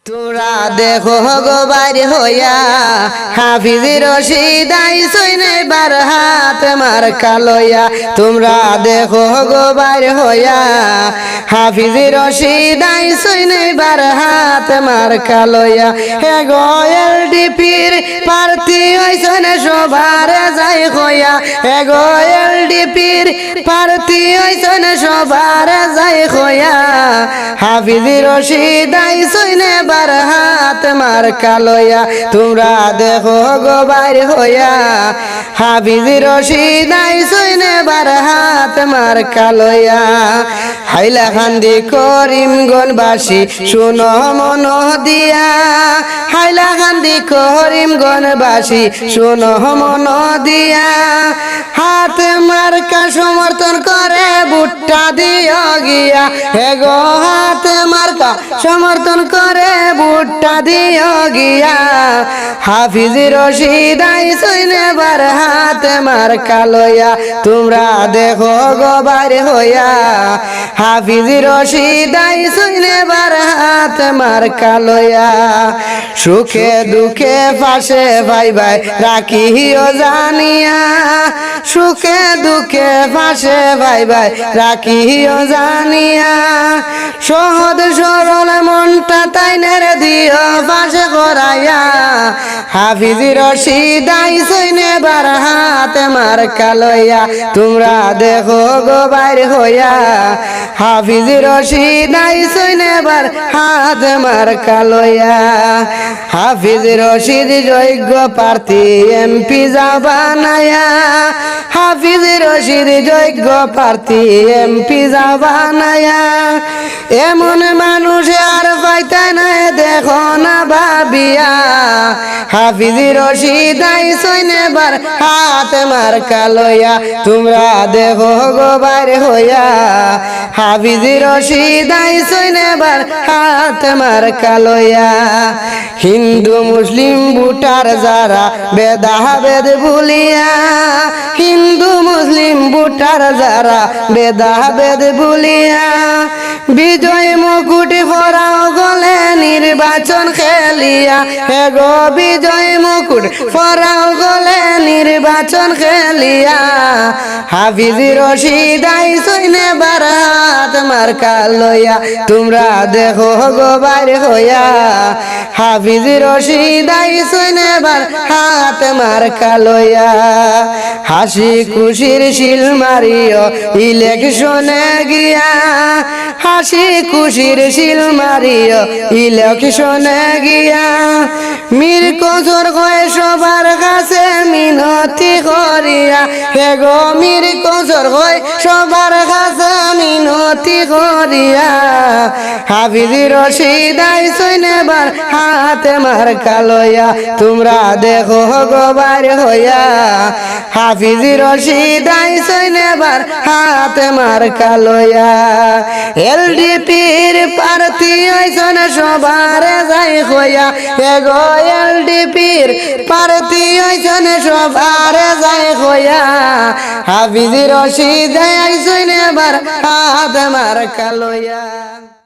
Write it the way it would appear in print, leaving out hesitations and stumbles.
তোমরা দেখো গো বাইরে হইয়া হাফিজ রশিদ আইসইন এবার হাত মার কালইয়া। তোমরা দেখো গো বাইরে হইয়া হাফিজ রশিদ আইসইন এবার হাত মার কালইয়া। হে গো এলডিপির প্রার্থী হইছেন সবার যাই হইয়া। হে গো এলডিপির প্রার্থী হইছেন সবার যাই হইয়া। হাফিজ রশিদ আইসইন এবার হাত মার কালইয়া। তোমরা দেখো গো বাইরে হইয়া হাফিজ রশিদ আইসইন এবার হাত মার কালইয়া। হাইলাকান্দি করিমগঞ্জবাসী শুনো মন দিয়া। হাইলাকান্দি করিমগঞ্জবাসী শুনো মন দিয়া। হাত মার্কা সমর্থন করে ভুট্টা দিও গিয়া। হে গো হাত মার্কা সমর্থন করে ভুট্টা দিও গিয়া। হাফিজ রশিদ আইসইন এবার হাত মার কালইয়া। তোমরা দেখো গো বাইরে হইয়া হাফিজ রশিদ আইসইন এবার হাত মার কালইয়া। সুখে দুঃখে পাশে ভাই ভাই রাখিও জানিয়া। সুখে দুঃখে পাশে ভাই ভাই রাখিও জানিয়া। সহজ সরল মনটা তাইনের দিও পাশে করাইয়া। হাফিজ রশিদ আইসইন এবার হাত মার কালইয়া। তোমরা দেখো গো বাইরে হইয়া হাফিজ রশিদ আইসইন এবার হাত মার কালইয়া। হাফিজ রশিদ যোগ্য প্রার্থী এমপি যাবানায়া। হাফিজ রশিদ যোগ্য প্রার্থী এমপি যাবানায়া। এমন মানুষ আর পাইতে না দেখো না ভাবিয়া। হাফিজ রশিদ আইসইন এবার হাত মার কালইয়া। তোমরা দেখো গো বাইরে হইয়া হাফিজ রশিদ আইসইন এবার হাত মার কালইয়া। হিন্দু মুসলিম ভোটার যারা ভেদাভেদ ভুলিয়া। হিন্দু মুসলিম ভোটার যারা ভেদাভেদ ভুলিয়া। বিজয় মুকুট পরাও গলে নির্বাচন খেলিয়া। হে গো বিজয় মুকুট পরাও গলে নির্বাচন খেলিয়া। হাফিজ রশিদ আইসইন এবার হাত মার কালইয়া। তোমরা দেখো গো বাইরে হইয়া হাফিজ রশিদ আইসইন এবার হাত মার কালইয়া। হাসি খুশির শিল মারিও ইলেকশনে গিয়া। হাসি খুশির শিল মারিও ইলেকশনে গিয়া। মীর কজর গয়ে সবার কাছে মিনতি করিয়া। হে গো মীর কজর গয়ে সবার কাছে মিনতি করিয়া। হাফিজ রশিদ আইসইন এবার হাত মার কালইয়া। তোমরা দেখো গো বাইরে হইয়া হাফিজ রশিদ আইসইন এবার হাত মার কালইয়া। এলডিপির প্রার্থী হইছেন সবার যাই হইয়া। হে গো এলডিপির প্রার্থী হইছেন সবার যাই হইয়া। হাফিজ রশিদ আইসইন এবার হাত মার কালইয়া।